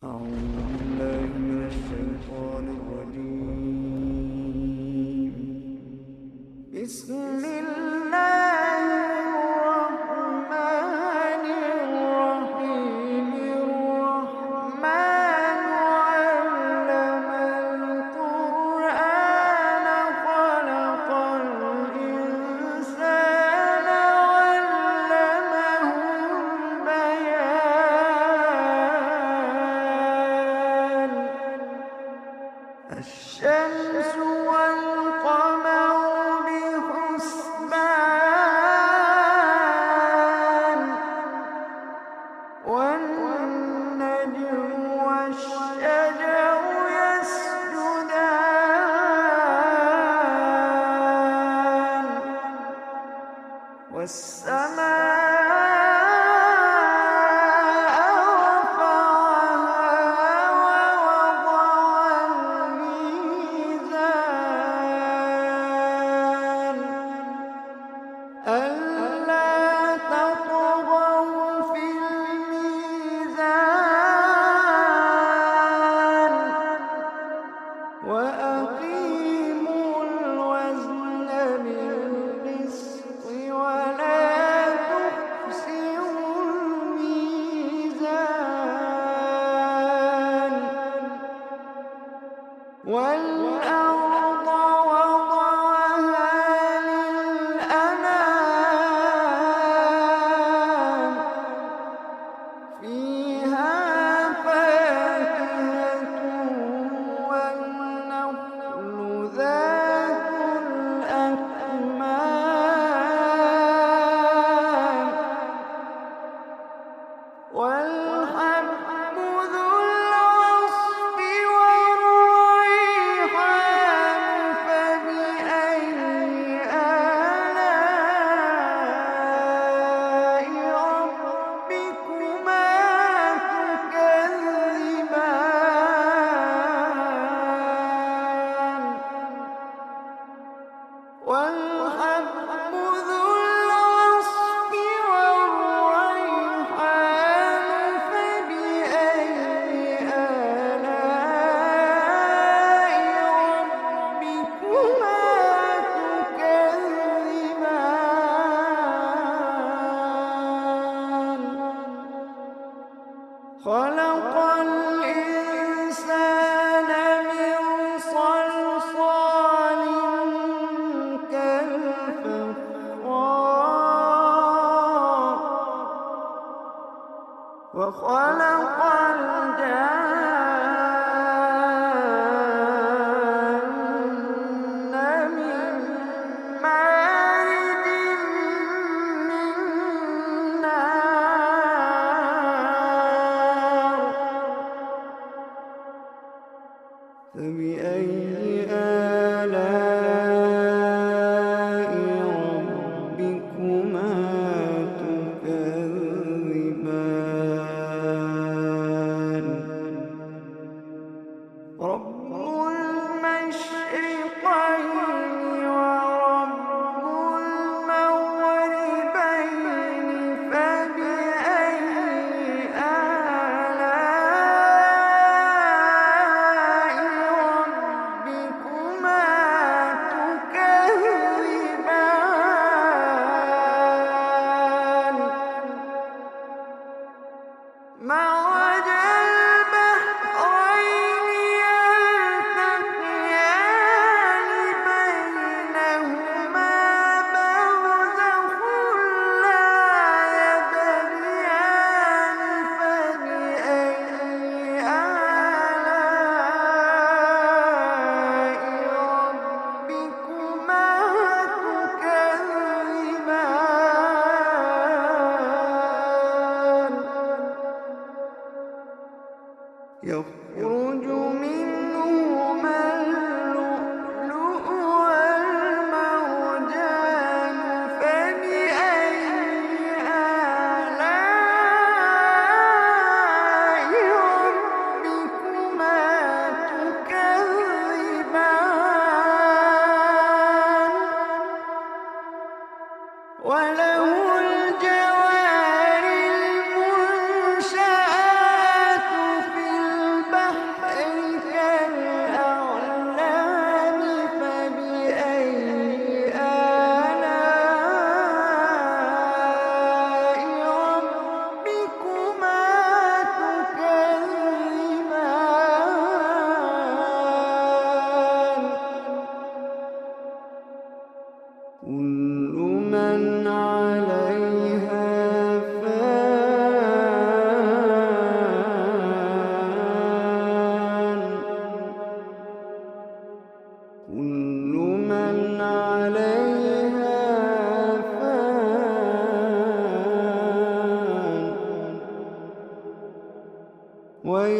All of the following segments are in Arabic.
أعوذ بالله من الشيطان الرجيم. بسم الله الرحمن الرحيم. الرحمن علم القرآن خلق الإنسان علمه البيان. الشمس والقمر بحسبان، والنجم والشجر يسجدان، والسماء رفعها ووضع الميزان ألا تطغوا في الميزان وأقيموا الوزن بالقسط ولا تخسروا الميزان. والأرض وضعها للأنام، فيها فاكهة والنخل ذات الأكمام، والحب ذو العصف والريحان. فبأي آلاء ربكما تكذبان؟ والحب ذو العصف والريحان. فبأي آلاء ربكما تكذبان؟ خلق الإنسان من صلصال كالفخار، وخلق الجان من مارج من نار. فبأي آلاء ربكما تكذبان؟ رب المشرقين ورب المغربين. فبأي آلاء ربكما تكذبان؟ مرج البحرين يلتقيان بينهما برزخ لا يبغيان. فبأي آلاء ربكما تكذبان؟ يخرج منهما اللؤلؤ والمرجان. فبأي آلاء ربكما تكذبان؟ وله الجوار المنشآت في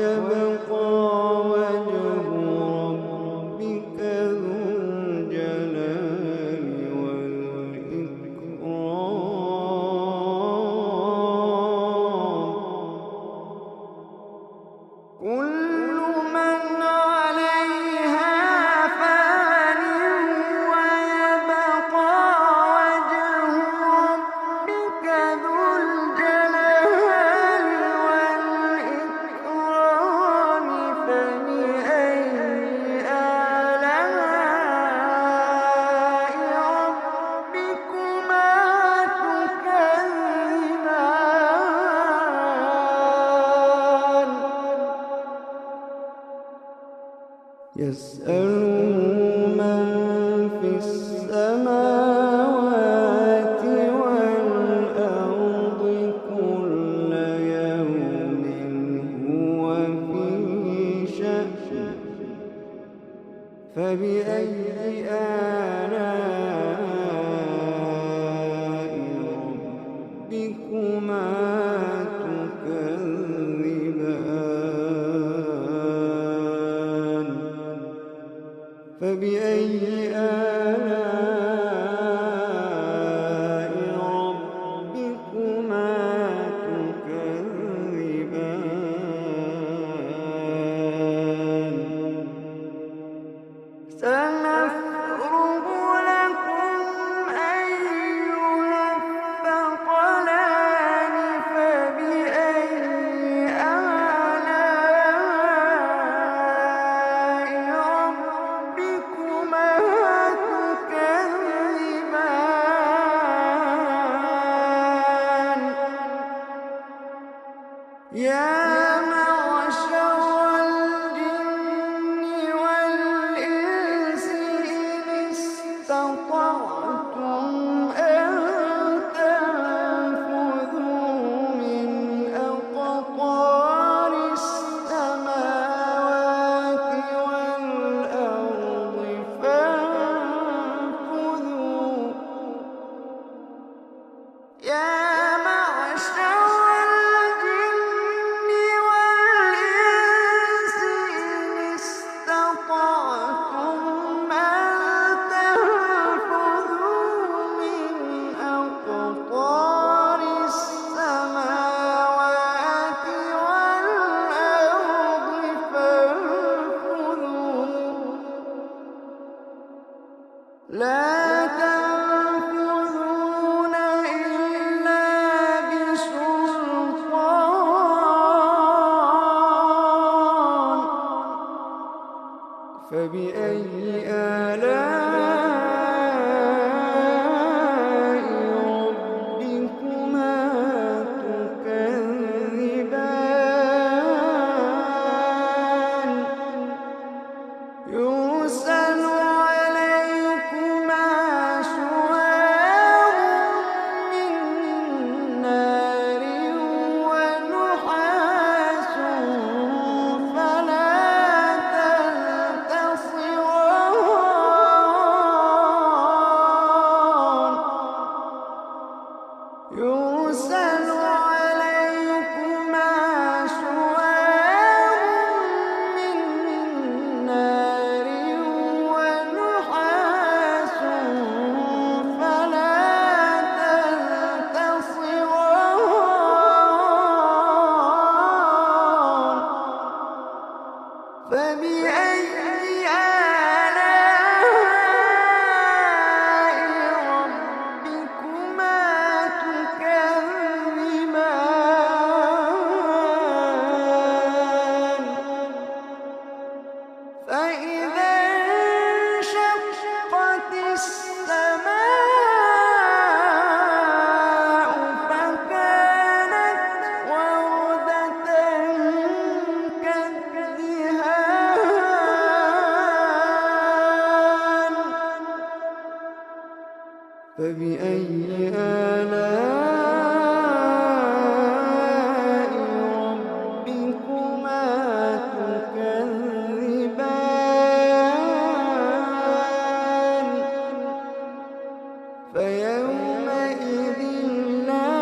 ويبقى وجه ربك ذو الجلال والإكرام. كل من عليها فان ويبقى وجه ربك ذو الجلال والإكرام. فبأي آلاء ربكما تكذبان. يسأله من في السماوات والأرض كل يوم هو في شأن. فبأي آلاء ربكما تكذبان. فبأي آلاء ربكما تكذبان. سنفرغ لكم أيها الثقلان. فبأي آلاء ربكما تكذبان. يا معشر الجن والإنس إن استطعتم أن تنفذوا من أقطار السماوات والأرض فانفذوا. يا معشر الجن والإنس إن استطعتم أن تنفذوا من أقطار السماوات والأرض فانفذوا. لا تنفذون إلا بسلطان. فبأي آلاء ربكما تكذبان. يرسل عليكما شواظ من نار ونحاس فلا تنتصران. يرسل عليكما شواظ من نار ونحاس فلا تنتصران. فبأي آلاء ربكما تكذبان. فإذا انشقت السماء فكانت وردة كالدهان. فبأي آلاء ربكما تكذبان. فيومئذ لا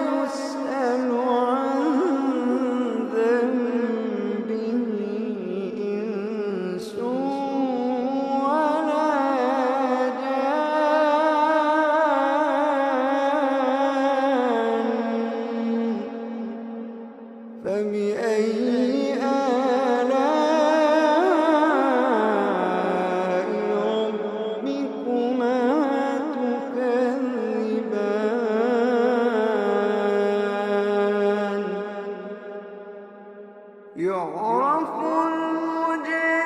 يسأل عن ذنبه يعرف المجرمون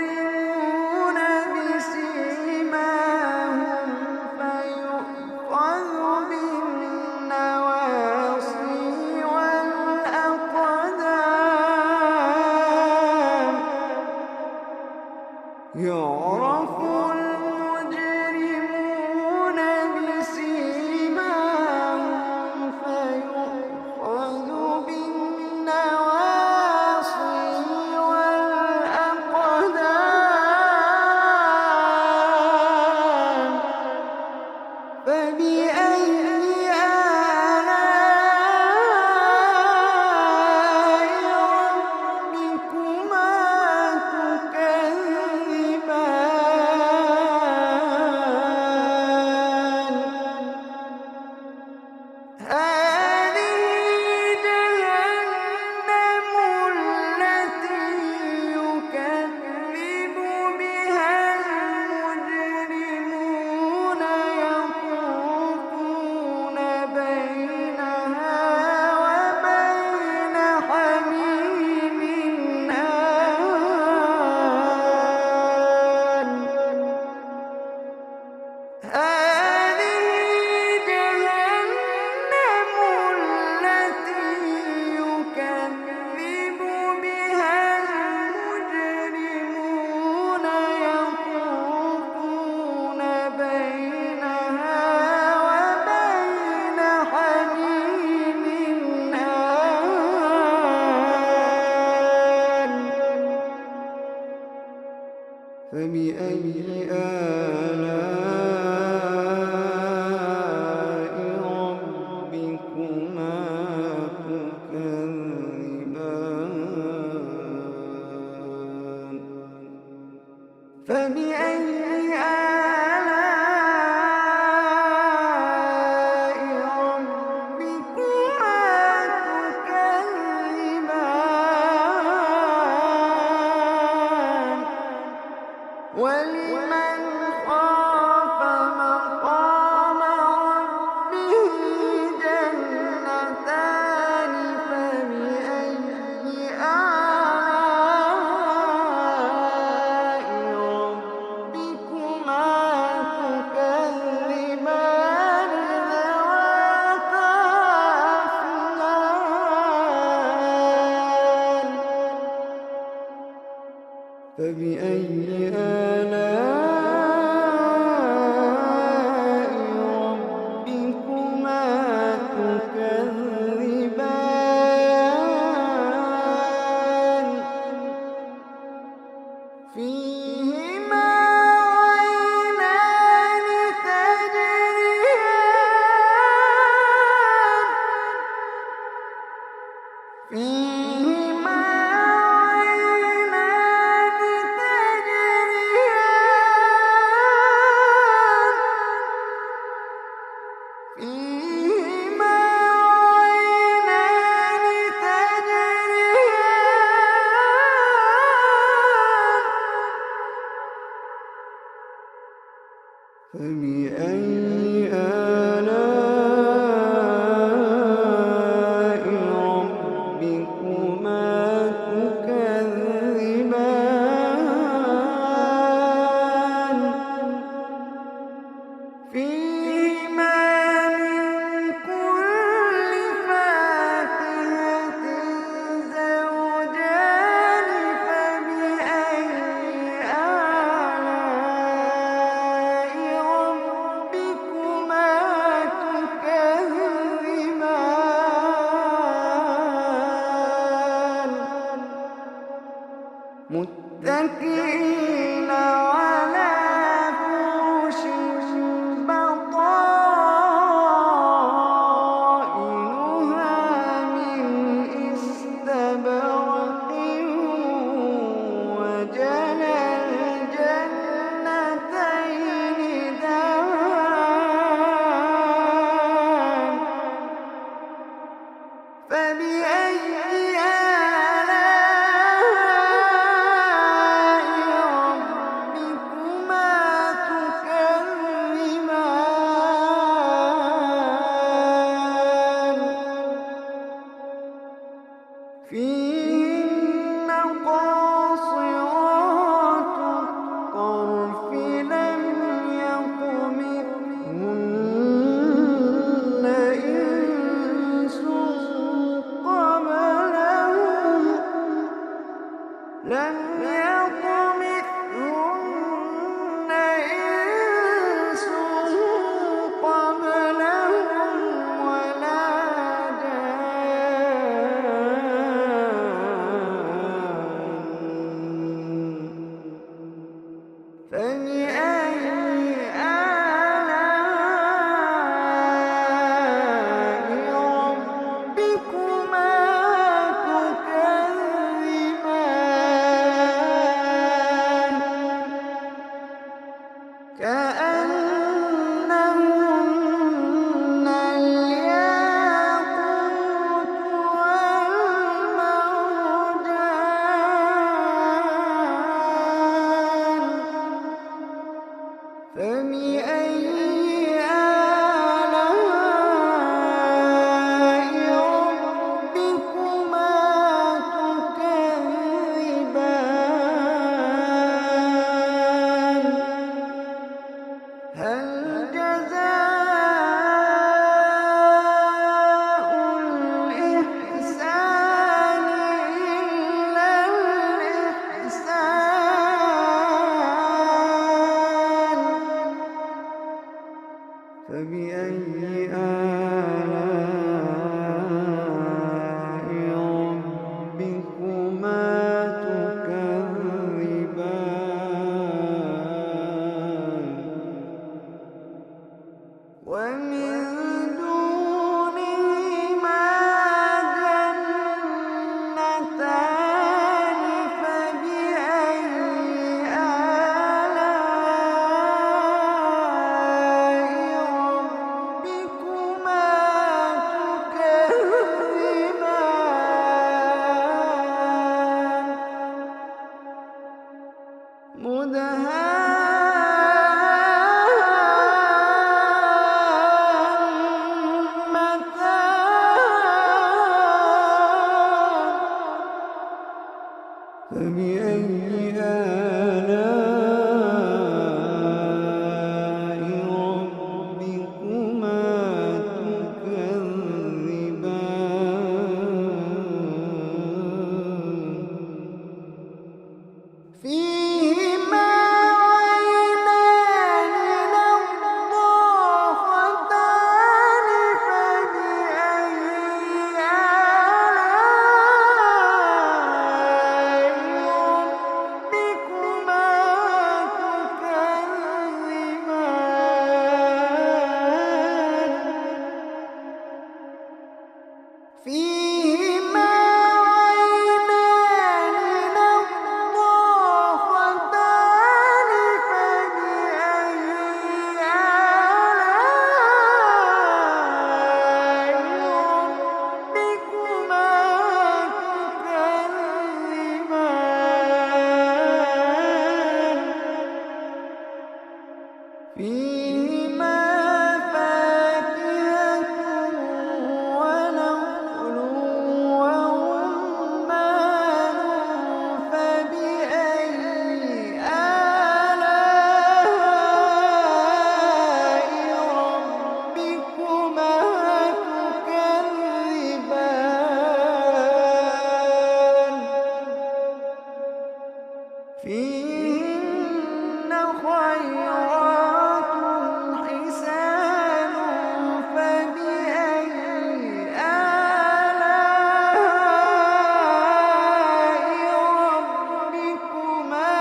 بسيماهم فيؤخذ بالنواصي والأقدام. يعرف المجرمون بسيماهم فيؤخذ بالنواصي والأقدام. فبأي آلاء ربكما تكذبان. هذه جهنم التي يكذب بها المجرمون يطوفون بينها وبين حميم آن. هذه جهنم التي يكذب بها المجرمون يطوفون بينها وبين حميم آن. فبأي آلاء ربكما تكذبان. فبأي آلاء ربكما تكذبان. ولمن خاف مقام ربه جنتان. فبأي آلاء ربكما تكذبان ذواتا أفنان. فبأي آلاء ربكما تكذبان. فيهما عينان تجريان. فيهما عينان تجريان. فيهما عينان تجريان. فبأي آلاء ربكما تكذبان. فيهما من كل فاكهة زوجان. فبأي آلاء ربكما تكذبان. متكئين على فرش بطائنها من استبرق. وجنى الجنتين دان. فبأي آلاء ربكما لم يطمثهن إنس قبلهم ولا جان فبأي آلاء ربكما تكذبان كأنهن الياقوت والمرجان فبأي آلاء ربكما تكذبان هل جزاء الإحسان إلا الإحسان فبأي آلاء ربكما تكذبان ومن دونهما جنتان فبأي آلاء ربكما تكذبان فبأي آلاء ربكما تكذبان فيهما عينان نضاختان فبأي آلاء ربكما تكذبان فيهما عينان نضاختان فبأي آلاء ربكما تكذبان فيهما فاكهة ونخل ورمان فبأي آلاء ربكما تكذبان فيهن خيرات حسان فبأي آلاء ربكما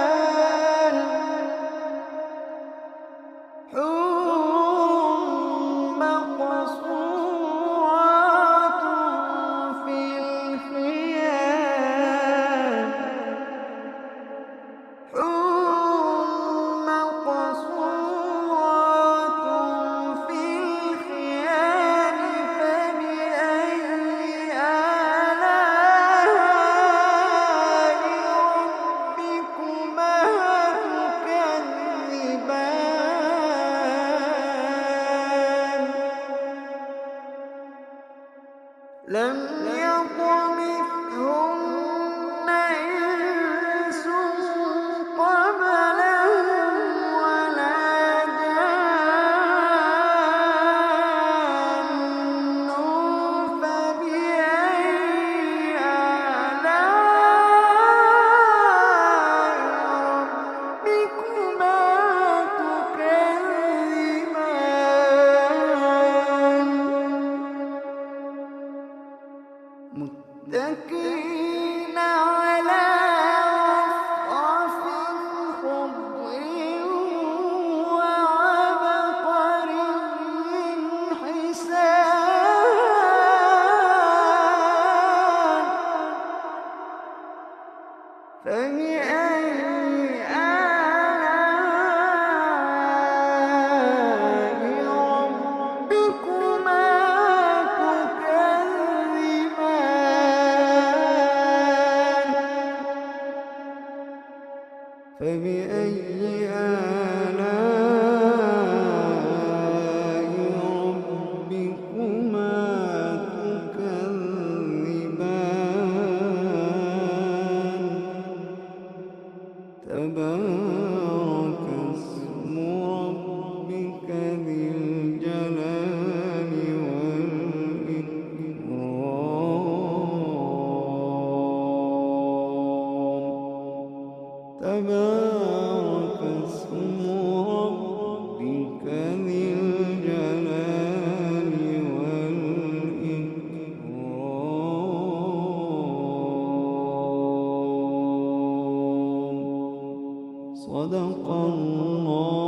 تكذبان حور مقصورات في الخيام حور مقصورات في الخيام فبأي آلاء ربكما تكذبان لم يطمثهن إنس قبلهم ولا جان فبأي متكئين على رفرف خضر وعبقري حسان فبأي آلاء ربكما تكذبان فبأي آلاء ربكما تكذبان تبارك اسم ربك ذي الجلال والإكرام تبارك اسم ربك ذي الجلال والإكرام صدق الله